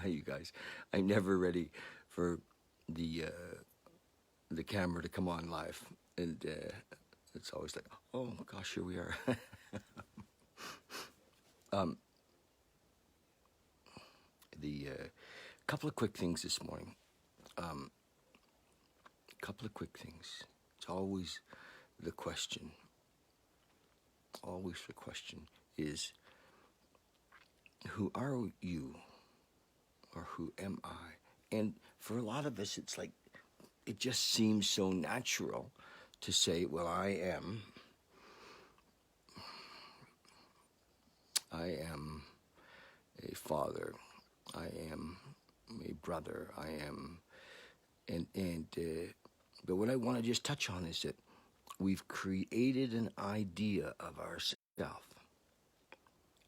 You guys, I'm never ready for the camera to come on live, and it's always like, oh my gosh, here we are. um, the couple of quick things this morning. Couple of quick things. It's always the question. Always the question is, who are you, or who am I? And for a lot of us, it's like, it just seems so natural to say, well, I am a father, I am a brother, I am, but what I want to just touch on is that we've created an idea of ourselves,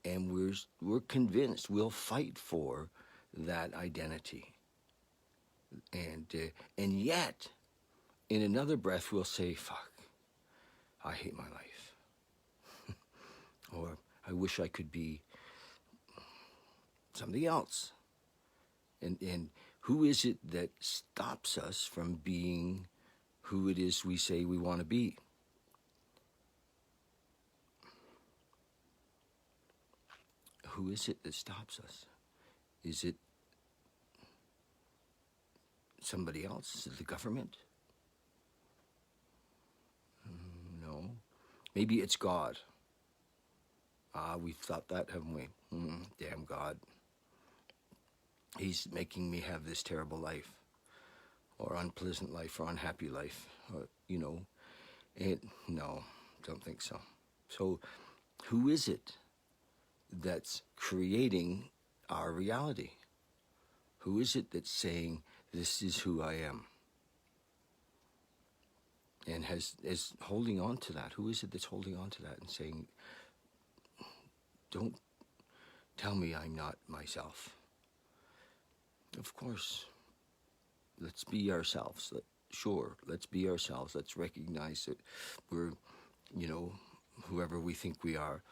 and we're convinced we'll fight for that identity, and yet, in another breath, we'll say, "Fuck, I hate my life," or "I wish I could be something else." And who is it that stops us from being who it is we say we want to be? Who is it that stops us? Is it somebody else? Is it the government? No. Maybe it's God. We've thought that, haven't we? Damn God. He's making me have this terrible life, or unpleasant life, or unhappy life, or, no, don't think so. So who is it that's creating our reality? Who is it that's saying, this is who I am? And is holding on to that? Who is it that's holding on to that and saying, don't tell me I'm not myself? Of course, let's be ourselves. Sure, let's be ourselves. Let's recognize that we're, whoever we think we are.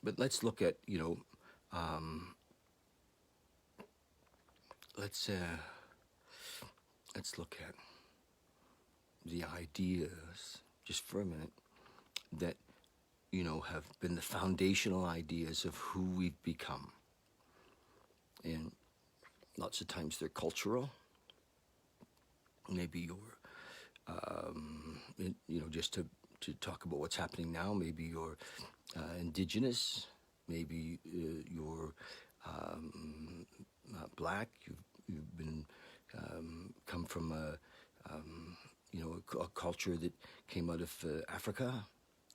But let's look at, let's look at the ideas, just for a minute, that, have been the foundational ideas of who we've become. And lots of times they're cultural. Maybe you're, just to talk about what's happening now, maybe you're indigenous, maybe you're black, you've been come from a culture that came out of Africa,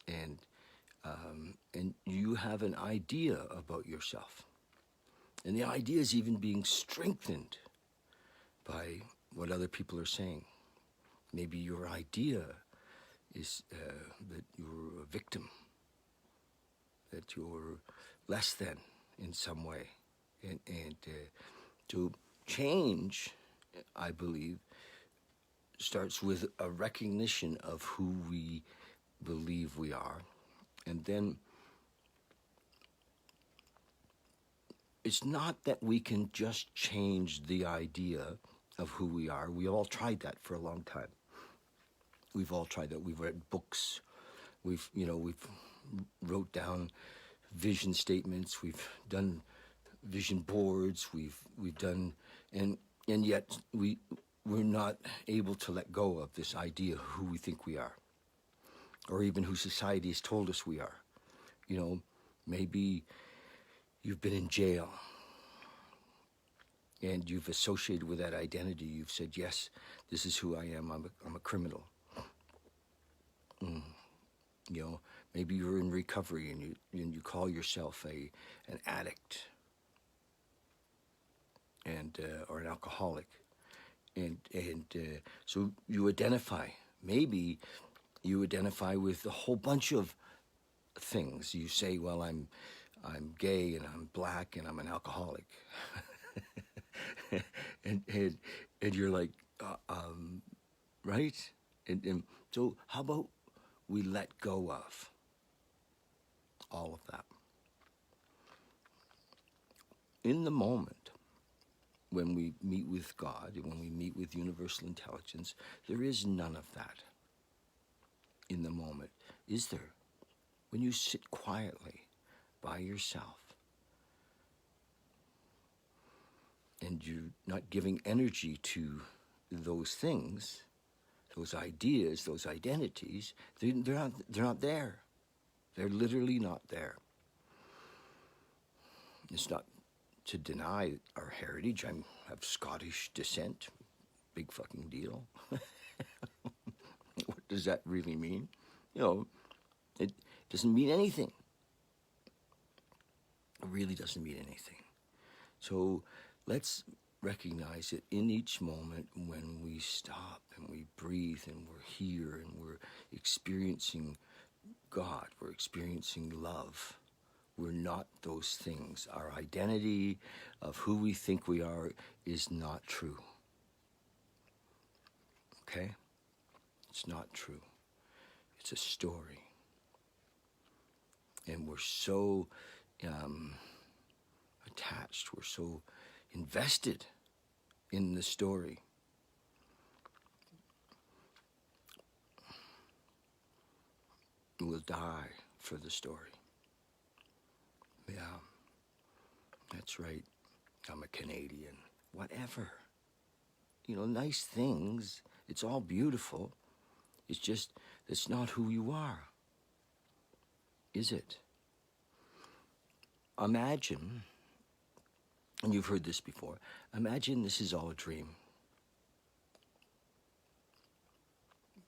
and you have an idea about yourself. And the idea is even being strengthened by what other people are saying. Maybe your idea is that you're a victim, that you're less than in some way. And to change, I believe, starts with a recognition of who we believe we are. And then it's not that we can just change the idea of who we are. We all tried that for a long time. We've all tried that. We've read books. We've wrote down vision statements. We've done vision boards. We've done, and yet we're not able to let go of this idea of who we think we are, or even who society has told us we are. Maybe you've been in jail, and you've associated with that identity. You've said, yes, this is who I am. I'm a criminal. Maybe you're in recovery, and you call yourself an addict, and or an alcoholic, and so you identify. Maybe you identify with a whole bunch of things. You say, well, I'm gay, and I'm black, and I'm an alcoholic. and you're like, right? And so how about we let go of all of that? in the moment, when we meet with God, when we meet with universal intelligence, there is none of that in the moment, is there? When you sit quietly by yourself and you're not giving energy to those things, those ideas, those identities, they're not there. They're literally not there. It's not to deny our heritage. I have Scottish descent. Big fucking deal. What does that really mean? You know, it doesn't mean anything. It really doesn't mean anything. So let's recognize that in each moment when we stop and we breathe and we're here and we're experiencing God, we're experiencing love, we're not those things. Our identity of who we think we are is not true. Okay? It's not true. It's a story. And we're so attached, we're so invested in the story. We'll die for the story. Yeah, that's right. I'm a Canadian. Whatever. You know, nice things. It's all beautiful. It's just, that's not who you are. Is it? Imagine, and you've heard this before, imagine this is all a dream.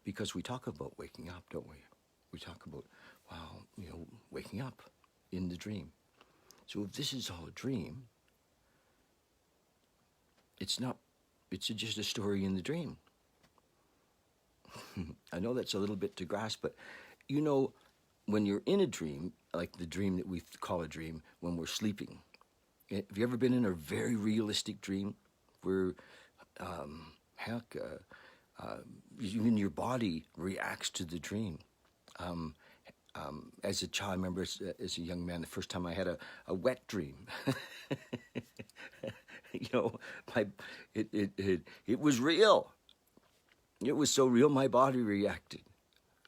Because we talk about waking up, don't we? We talk about, wow, you know, waking up in the dream. So if this is all a dream, it's just a story in the dream. I know that's a little bit to grasp, but you know, when you're in a dream, like the dream that we call a dream, when we're sleeping, have you ever been in a very realistic dream where, even your body reacts to the dream? As a child, I remember as a young man, the first time I had a wet dream. You know, it was real. It was so real, my body reacted,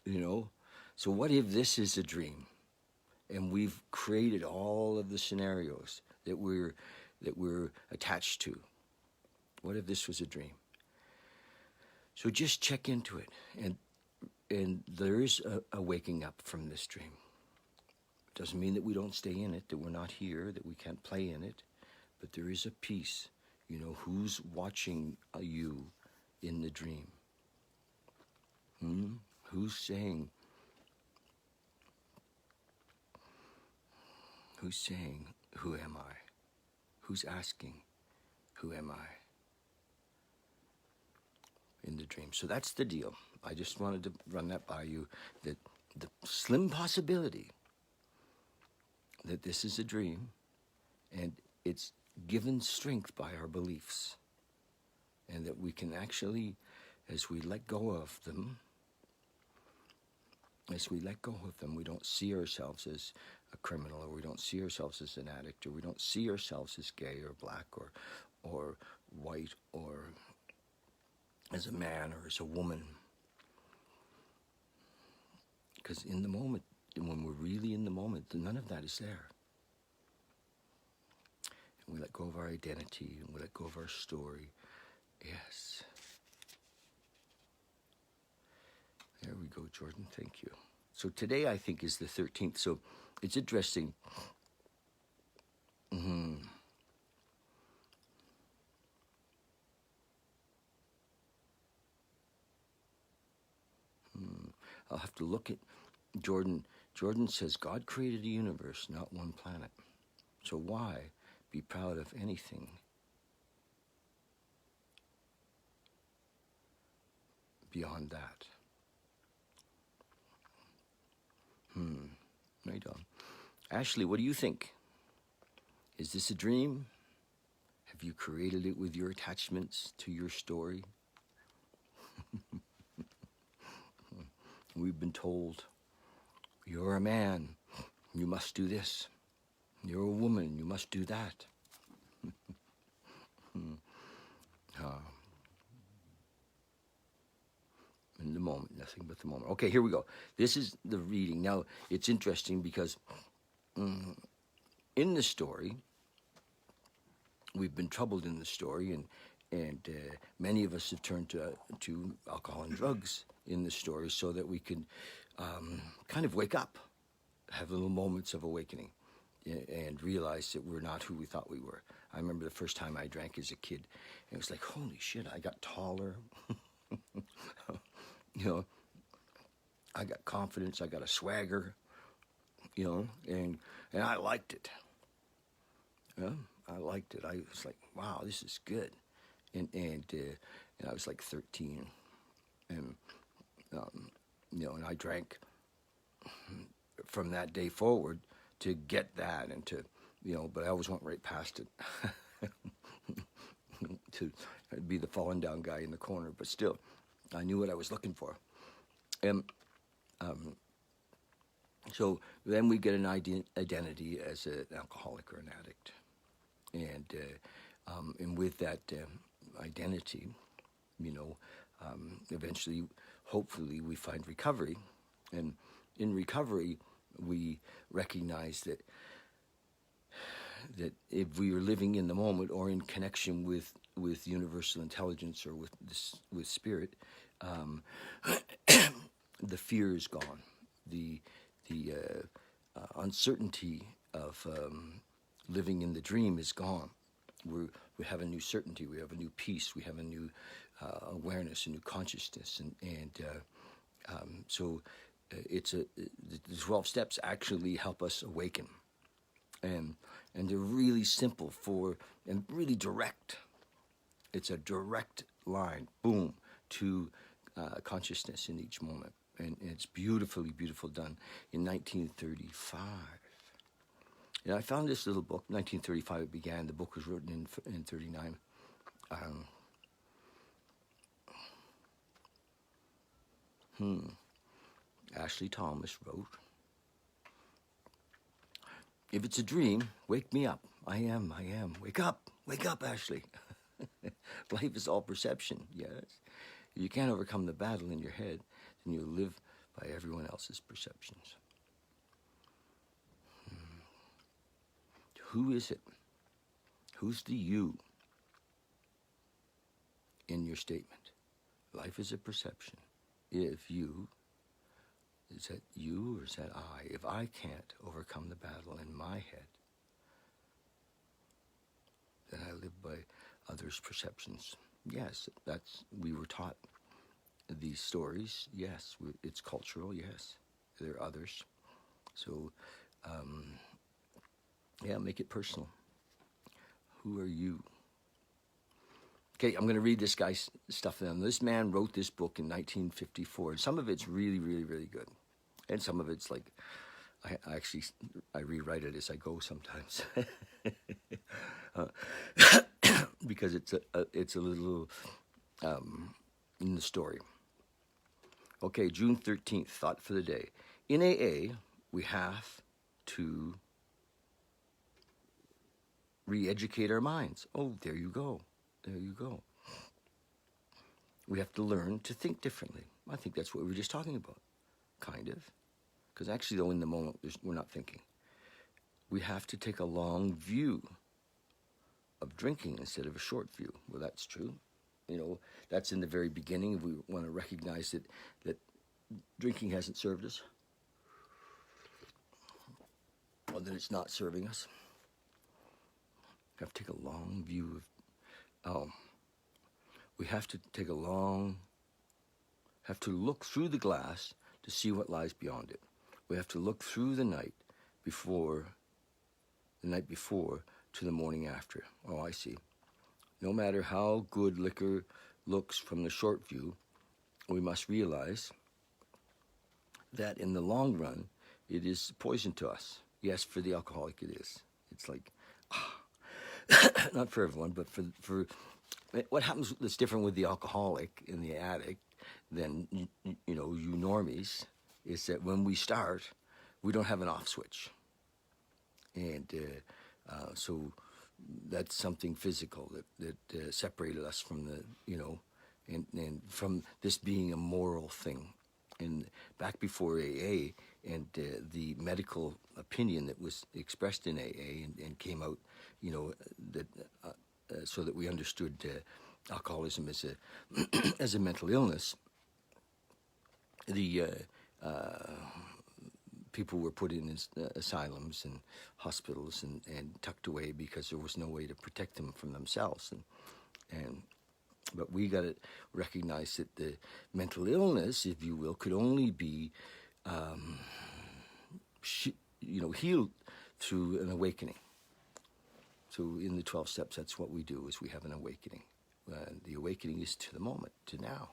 you know. So what if this is a dream? And we've created all of the scenarios that we're attached to. What if this was a dream? So just check into it. And there is a waking up from this dream. It doesn't mean that we don't stay in it, that we're not here, that we can't play in it. But there is a peace. You know, who's watching you in the dream? Who's saying, who am I? Who's asking, who am I? In the dream. So that's the deal. I just wanted to run that by you, that the slim possibility that this is a dream, and it's given strength by our beliefs, and that we can actually, as we let go of them, we don't see ourselves as a criminal, or we don't see ourselves as an addict, or we don't see ourselves as gay or black or white, or as a man or as a woman. Because in the moment, when we're really in the moment, none of that is there. And we let go of our identity, and we let go of our story. Yes. There we go, Jordan. Thank you. So today, I think, is the 13th. So it's interesting. I'll have to look at Jordan. Jordan says, God created a universe, not one planet. So why be proud of anything beyond that? Right on. Ashley, what do you think? Is this a dream? Have you created it with your attachments to your story? We've been told, you're a man, you must do this. You're a woman, you must do that. In the moment, nothing but the moment. Okay, here we go. This is the reading. Now, it's interesting because in the story, we've been troubled in the story, and many of us have turned to alcohol and drugs in the story so that we could kind of wake up, have little moments of awakening, and realize that we're not who we thought we were. I remember the first time I drank as a kid, and it was like, holy shit, I got taller. You know, I got confidence, I got a swagger, you know, and I liked it. Yeah, I liked it. I was like, wow, this is good. And I was like 13, and you know, and I drank from that day forward to get that, and to, you know, but I always went right past it to be the fallen down guy in the corner. But still, I knew what I was looking for. And so then we get an identity as an alcoholic or an addict. And with that identity, you know, eventually, hopefully, we find recovery. And in recovery, we recognize that if we are living in the moment or in connection with universal intelligence or with spirit, the fear is gone. The uncertainty of living in the dream is gone. We have a new certainty. We have a new peace. We have a new awareness, a new consciousness, and so the 12 steps actually help us awaken, and they're really simple and really direct. It's a direct line, boom, to consciousness in each moment. And it's beautifully done in 1935. And I found this little book, 1935 it began. The book was written in 39. Ashley Thomas wrote, "If it's a dream, wake me up. I am. Wake up, Ashley. Life is all perception, yes. If you can't overcome the battle in your head, then you'll live by everyone else's perceptions." Who is it? Who's the you in your statement? Life is a perception. If you, is that you or is that I? If I can't overcome the battle in my head, then I live by others' perceptions. Yes, we were taught these stories. Yes, it's cultural. Yes, there are others. So, make it personal. Who are you? Okay, I'm going to read this guy's stuff then. This man wrote this book in 1954. And some of it's really, really, really good. And some of it's like, I rewrite it as I go sometimes. Because it's a little in the story. Okay, June 13th, thought for the day. In AA, we have to reeducate our minds. Oh, there you go. We have to learn to think differently. I think that's what we were just talking about, kind of. Because actually, though, in the moment, we're not thinking. We have to take a long view of drinking instead of a short view. Well, that's true. You know, that's in the very beginning. We want to recognize that drinking hasn't served us, or that it's not serving us. We have to take a long view of, we have to look through the glass to see what lies beyond it. We have to look through the night before to the morning after. Oh, I see. No matter how good liquor looks from the short view, we must realize that in the long run, it is poison to us. Yes, for the alcoholic it is. It's like, not for everyone, but for what happens that's different with the alcoholic and the addict than, you normies, is that when we start, we don't have an off switch. And so that's something physical that separated us from the, and from this being a moral thing. And back before AA and the medical opinion that was expressed in AA and came out, that so that we understood alcoholism as a as a mental illness, the people were put in asylums and hospitals and tucked away because there was no way to protect them from themselves. But we got to recognize that the mental illness, if you will, could only be, healed through an awakening. So in the 12 steps, that's what we do, is we have an awakening. The awakening is to the moment, to now.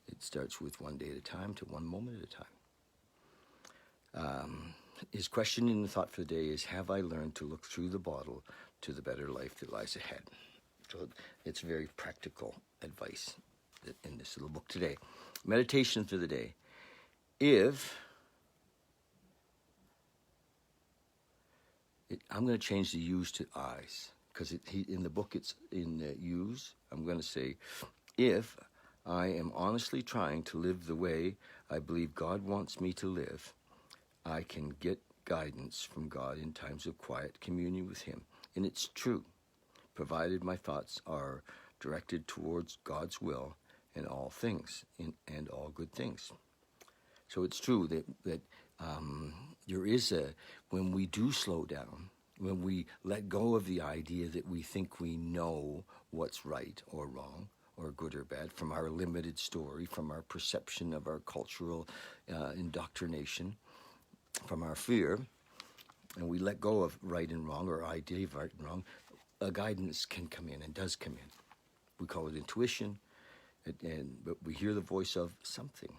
It starts with one day at a time, to one moment at a time. His question in the thought for the day is, have I learned to look through the bottle to the better life that lies ahead? So it's very practical advice in this little book today. Meditation for the day. I'm going to change the yous to I's, because in the book it's in yous. I'm going to say, if I am honestly trying to live the way I believe God wants me to live, I can get guidance from God in times of quiet communion with Him. And it's true, provided my thoughts are directed towards God's will in all things, and all good things. So it's true that there is when we do slow down, when we let go of the idea that we think we know what's right or wrong, or good or bad, from our limited story, from our perception of our cultural indoctrination, from our fear, and we let go of right and wrong, or idea of right and wrong, a guidance can come in, and does come in. We call it intuition, but we hear the voice of something.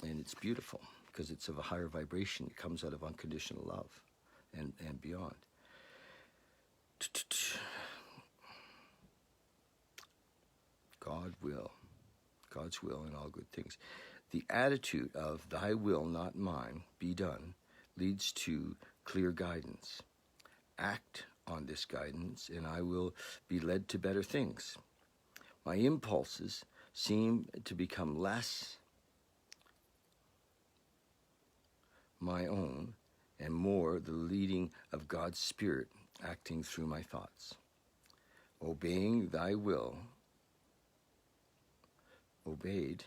And it's beautiful, because it's of a higher vibration. It comes out of unconditional love and beyond. God's will in all good things. The attitude of thy will, not mine, be done, leads to clear guidance. Act on this guidance, and I will be led to better things. My impulses seem to become less my own and more the leading of God's Spirit acting through my thoughts. Obeying thy will, obeyed,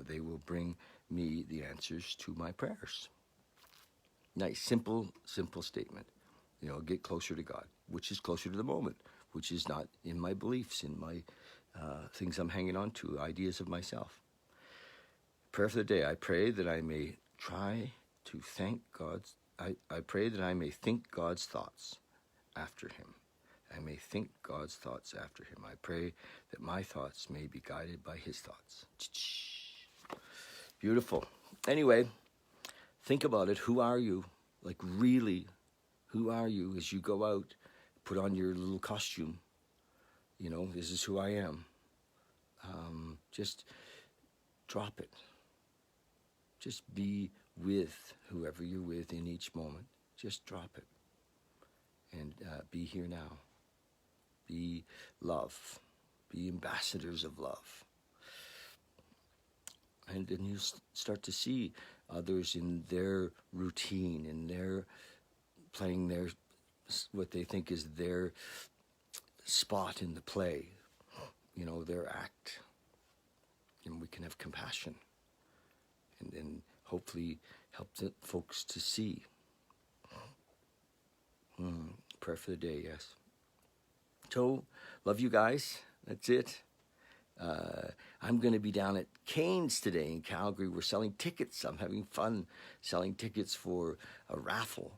they will bring me the answers to my prayers. Nice, simple statement. Get closer to God, which is closer to the moment, which is not in my beliefs, in my things I'm hanging on to, ideas of myself. Prayer for the day. I pray that I may try to thank God's. I pray that I may think God's thoughts after Him. I may think God's thoughts after Him. I pray that my thoughts may be guided by His thoughts. Beautiful. Anyway, think about it. Who are you? Like, really, who are you as you go out? Put on your little costume. This is who I am. Just drop it. Just be with whoever you're with in each moment. Just drop it. And be here now. Be love. Be ambassadors of love. And then you start to see others in their routine, in their playing their, what they think is their spot in the play, their act. And we can have compassion. And then hopefully help the folks to see. Prayer for the day, yes. So, love you guys. That's it. I'm going to be down at Cain's today in Calgary. We're selling tickets. I'm having fun selling tickets for a raffle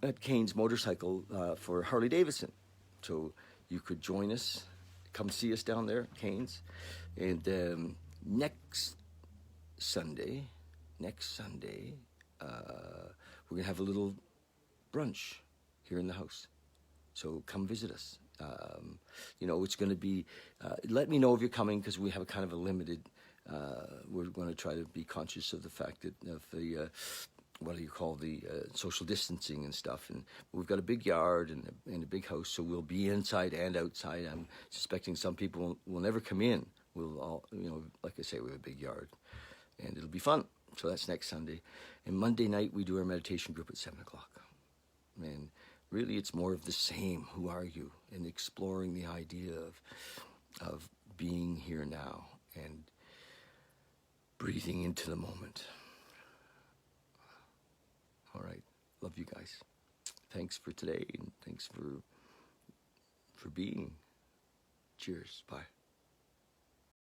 at Cain's Motorcycle for Harley Davidson. So you could join us. Come see us down there, Cain's. And next Sunday, we're going to have a little brunch here in the house. So come visit us. It's going to be, let me know if you're coming, because we have a kind of a limited, we're going to try to be conscious of the fact that of the what do you call the social distancing and stuff. And we've got a big yard and a big house, so we'll be inside and outside. I'm suspecting some people will never come in. We'll all, like I say, we have a big yard, and it'll be fun. So that's next Sunday. And Monday night we do our meditation group at 7 o'clock. And really, it's more of the same. Who are you? And exploring the idea of being here now and breathing into the moment. All right. Love you guys. Thanks for today, and thanks for being. Cheers. Bye.